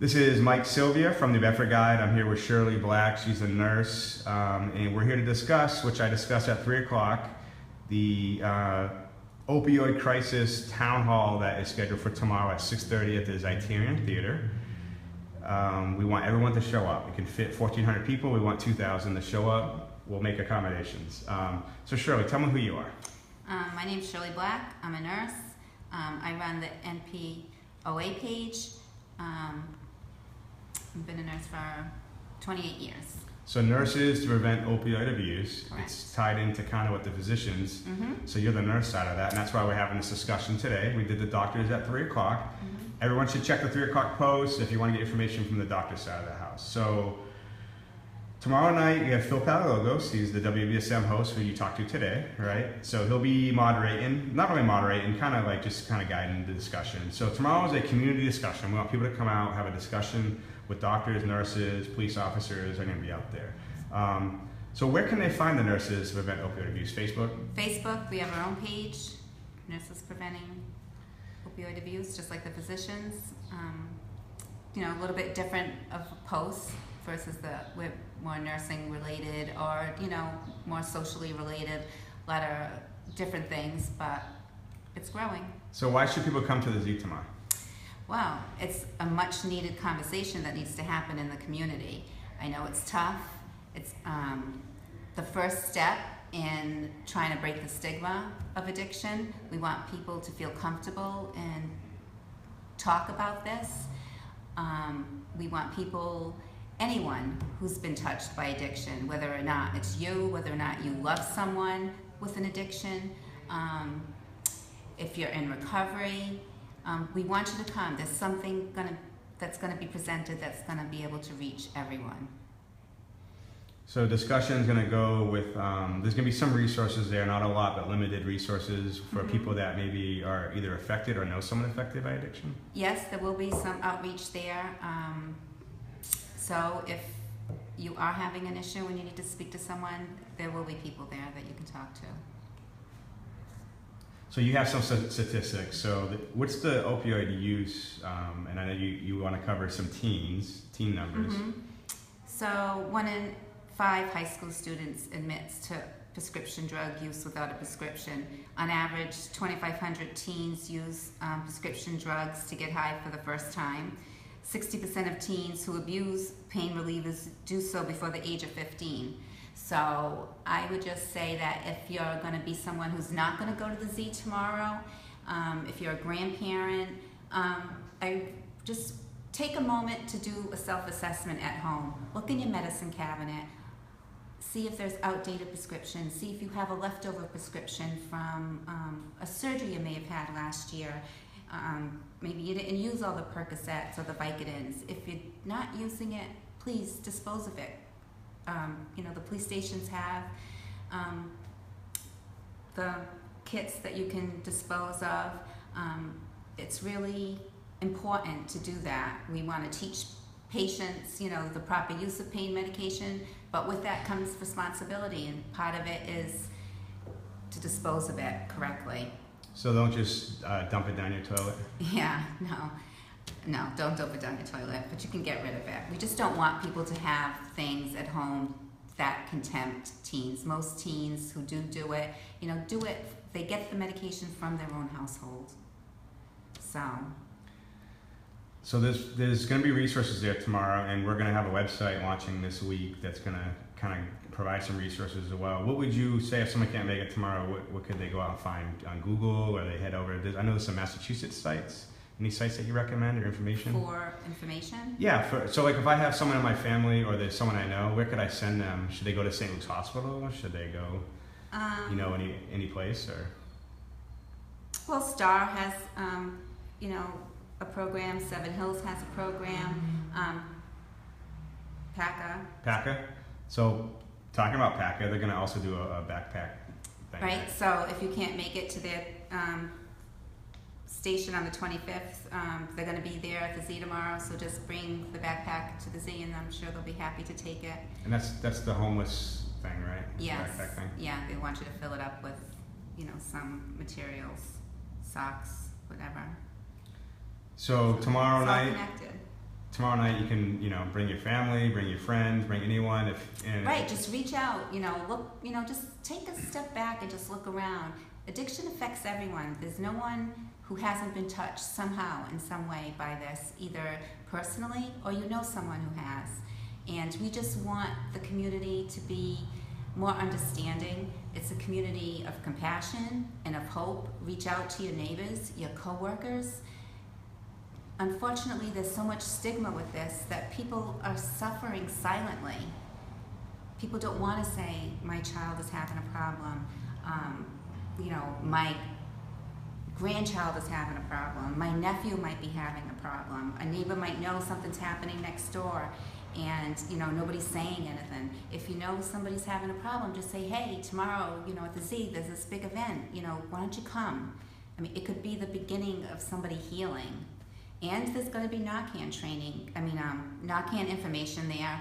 This is Mike Sylvia from the Bedford Guide. I'm here with Shirley Black. She's a nurse, and we're here to discuss, which I discussed at 3 o'clock, the opioid crisis town hall that is scheduled for tomorrow at 6:30 at the Zeiterion Theatre. We want everyone to show up. It can fit 1,400 people. We want 2,000 to show up. We'll make accommodations. So Shirley, tell me who you are. My name's Shirley Black. I'm a nurse. I run the NPOA page. I've been a nurse for 28 years. So nurses to prevent opioid abuse. Correct. It's tied into kind of what the physicians. Mm-hmm. So you're the nurse side of that, and that's why we're having this discussion today. We did the doctors at 3 o'clock. Mm-hmm. Everyone should check the 3 o'clock post if you want to get information from the doctor's side of the house. So tomorrow night you have Phil Palagogos. He's the WBSM host who you talked to today, right? So he'll be moderating, not really moderating, kind of like just kind of guiding the discussion. So tomorrow is a community discussion. We want people to come out, have a discussion with doctors, nurses, police officers are going to be out there. So where can they find the nurses to prevent opioid abuse? Facebook? Facebook, we have our own page, Nurses Preventing Opioid Abuse, just like the physicians. A little bit different of posts versus we're more nursing related or, more socially related, a lot of different things, but it's growing. So why should people come to the Z tomorrow? Well, it's a much needed conversation that needs to happen in the community. I know it's tough. It's the first step in trying to break the stigma of addiction. We want people to feel comfortable and talk about this. We want people, anyone who's been touched by addiction, whether or not it's you, whether or not you love someone with an addiction, if you're in recovery, we want you to come. There's something that's going to be presented that's going to be able to reach everyone. So discussion is going to go with, there's going to be some resources there, not a lot, but limited resources for Mm-hmm. people that maybe are either affected or know someone affected by addiction. Yes, there will be some outreach there. So if you are having an issue and you need to speak to someone, there will be people there that you can talk to. So you have some statistics. So what's the opioid use? And I know you want to cover some teen numbers. Mm-hmm. So 1 in 5 high school students admits to prescription drug use without a prescription. On average, 2,500 teens use prescription drugs to get high for the first time. 60% of teens who abuse pain relievers do so before the age of 15. So I would just say that if you're going to be someone who's not going to go to the Z tomorrow, if you're a grandparent, I just take a moment to do a self-assessment at home. Look in your medicine cabinet. See if there's outdated prescriptions. See if you have a leftover prescription from a surgery you may have had last year. Maybe you didn't use all the Percocets or the Vicodins. If you're not using it, please dispose of it. The police stations have the kits that you can dispose of. It's really important to do that. We want to teach patients, the proper use of pain medication, but with that comes responsibility, and part of it is to dispose of it correctly. So don't just dump it down your toilet? Yeah, no, don't dump it down your toilet, but you can get rid of it. We just don't want people to have things at home that can tempt teens. Most teens who do it, they get the medication from their own household. So there's going to be resources there tomorrow, and we're going to have a website launching this week that's going to kind of provide some resources as well. What would you say if someone can't make it tomorrow? What could they go out and find on Google, or they head over? I know there's some Massachusetts sites. Any sites that you recommend or information? For information? Yeah. So like if I have someone in my family or there's someone I know, where could I send them? Should they go to St. Luke's Hospital? Should they go, any place or? Well, STAR has, a program. Seven Hills has a program. PACA. So talking about PACA, they're going to also do a backpack thing. Right. So if you can't make it to their station on the 25th, they're going to be there at the Z tomorrow. So just bring the backpack to the Z, and I'm sure they'll be happy to take it. And that's the homeless thing, right? Yes. The backpack thing. Yeah. They want you to fill it up with, some materials, socks, whatever. So tomorrow It's all night. connected. tomorrow night you can, bring your family, bring your friends, bring anyone. Right, just reach out, look, just take a step back and just look around. Addiction affects everyone. There's no one who hasn't been touched somehow in some way by this, either personally or someone who has. And we just want the community to be more understanding. It's a community of compassion and of hope. Reach out to your neighbors, your coworkers. Unfortunately, there's so much stigma with this that people are suffering silently. People don't want to say, my child is having a problem. My grandchild is having a problem. My nephew might be having a problem. A neighbor might know something's happening next door, and nobody's saying anything. If you know somebody's having a problem, just say, hey, tomorrow, at the Z, there's this big event. Why don't you come? I mean, it could be the beginning of somebody healing. And there's going to be Narcan training. Narcan information there.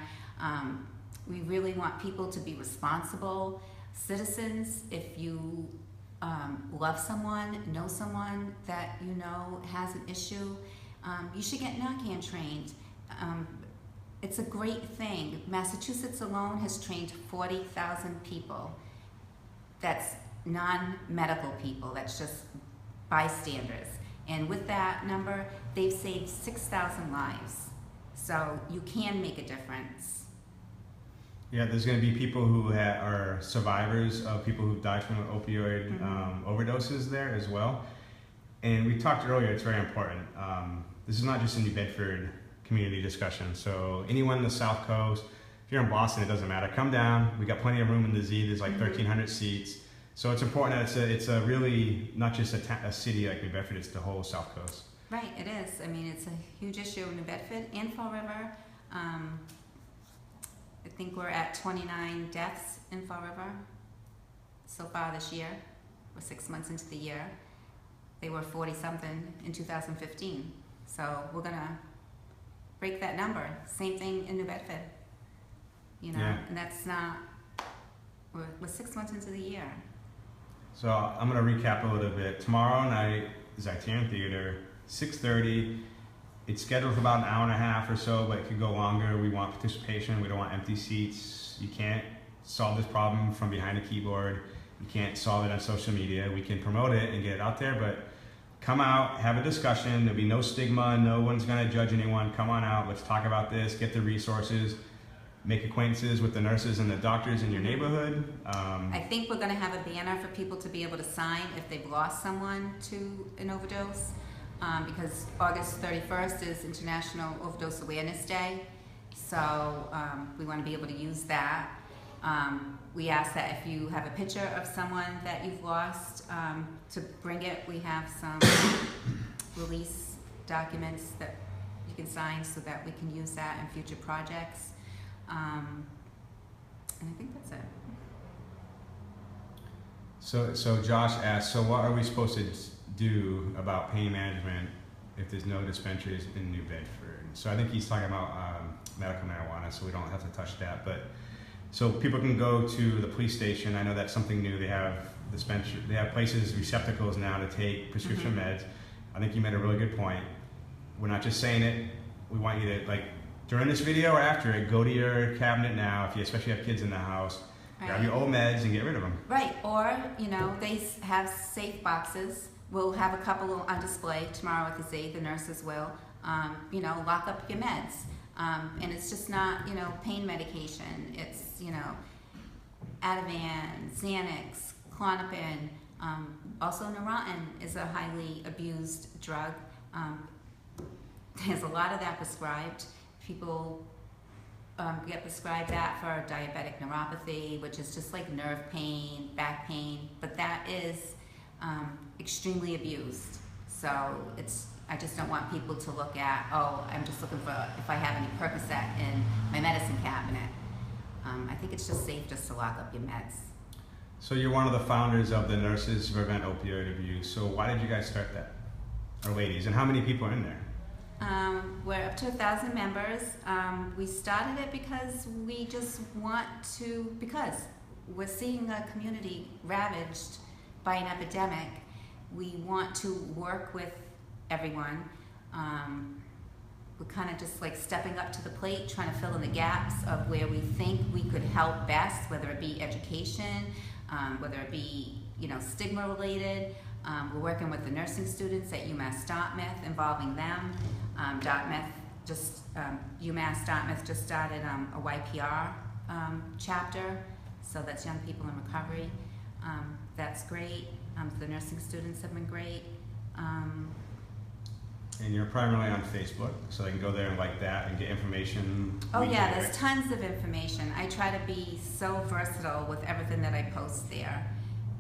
We really want people to be responsible citizens. If you love someone, know someone that has an issue, you should get Narcan trained. It's a great thing. Massachusetts alone has trained 40,000 people. That's non-medical people, that's just bystanders. And with that number, they've saved 6,000 lives. So you can make a difference. Yeah, there's going to be people who are survivors of people who've died from opioid overdoses there as well. And we talked earlier, it's very important. This is not just a New Bedford community discussion. So anyone in the South Coast, if you're in Boston, it doesn't matter. Come down. We got plenty of room in the Z. There's like 1,300 seats. So it's important that it's a really, not just a city like New Bedford, it's the whole South Coast. Right, it is. I mean, it's a huge issue in New Bedford and Fall River. I think we're at 29 deaths in Fall River so far this year. We're 6 months into the year. They were 40-something in 2015. So we're going to break that number. Same thing in New Bedford. Yeah. And that's not, we're 6 months into the year. So I'm going to recap a little bit. Tomorrow night, Zeiterion Theatre, 6:30. It's scheduled for about an hour and a half or so, but it could go longer. We want participation. We don't want empty seats. You can't solve this problem from behind a keyboard. You can't solve it on social media. We can promote it and get it out there, but come out, have a discussion. There'll be no stigma. No one's going to judge anyone. Come on out. Let's talk about this. Get the resources. Make acquaintances with the nurses and the doctors in your neighborhood. I think we're going to have a banner for people to be able to sign if they've lost someone to an overdose, because August 31st is International Overdose Awareness Day. So we want to be able to use that. We ask that if you have a picture of someone that you've lost, to bring it. We have some release documents that you can sign so that we can use that in future projects. And I think that's it. So Josh asked, so what are we supposed to do about pain management if there's no dispensaries in New Bedford? So I think he's talking about medical marijuana, so we don't have to touch that. But so people can go to the police station. I know that's something new. They have they have places, receptacles now to take prescription meds. I think you made a really good point. We're not just saying it. We want you to, during this video or after it, go to your cabinet now, if you especially have kids in the house, grab your old meds and get rid of them. Right, or, they have safe boxes. We'll have a couple on display tomorrow at the Z, the nurses will. Lock up your meds. And it's just not, pain medication. It's, Ativan, Xanax, Klonopin. Also, Neurontin is a highly abused drug. There's a lot of that prescribed. People get prescribed that for diabetic neuropathy, which is just like nerve pain, back pain, but that is extremely abused. So I just don't want people to look at, I'm just looking for if I have any Percocet in my medicine cabinet. I think it's just safe just to lock up your meds. So you're one of the founders of the Nurses to Prevent Opioid Abuse. So why did you guys start that? Or ladies, and how many people are in there? We're up to 1,000 members. We started it because we just want to, because we're seeing a community ravaged by an epidemic. We want to work with everyone we're kind of just like stepping up to the plate, trying to fill in the gaps of where we think we could help best, whether it be education, whether it be, you know, stigma related. We're working with the nursing students at UMass Dartmouth, involving them. UMass Dartmouth just started a YPR chapter, so that's young people in recovery. That's great. The nursing students have been great. And you're primarily on Facebook, so they can go there and like that and get information. Oh yeah, there's tons of information. I try to be so versatile with everything that I post there.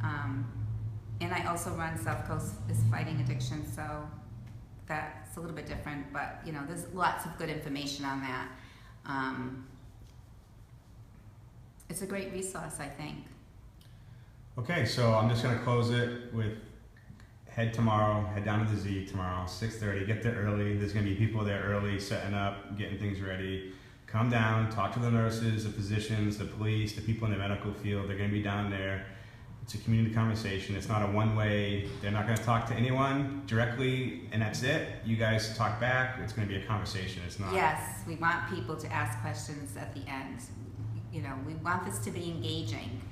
And I also run South Coast is Fighting Addiction, so that's a little bit different, but you know, there's lots of good information on that. It's a great resource, I think. Okay, so I'm just gonna close it with head down to the Z tomorrow, 6:30, get there early. There's gonna be people there early, setting up, getting things ready. Come down, talk to the nurses, the physicians, the police, the people in the medical field. They're gonna be down there. It's a community conversation. It's not a one-way. They're not gonna talk to anyone directly and that's it. You guys talk back. It's gonna be a conversation. It's not. Yes, we want people to ask questions at the end. You know, we want this to be engaging.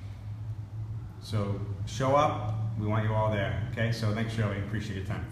So show up. We want you all there. Okay, so thanks, Shirley. Appreciate your time.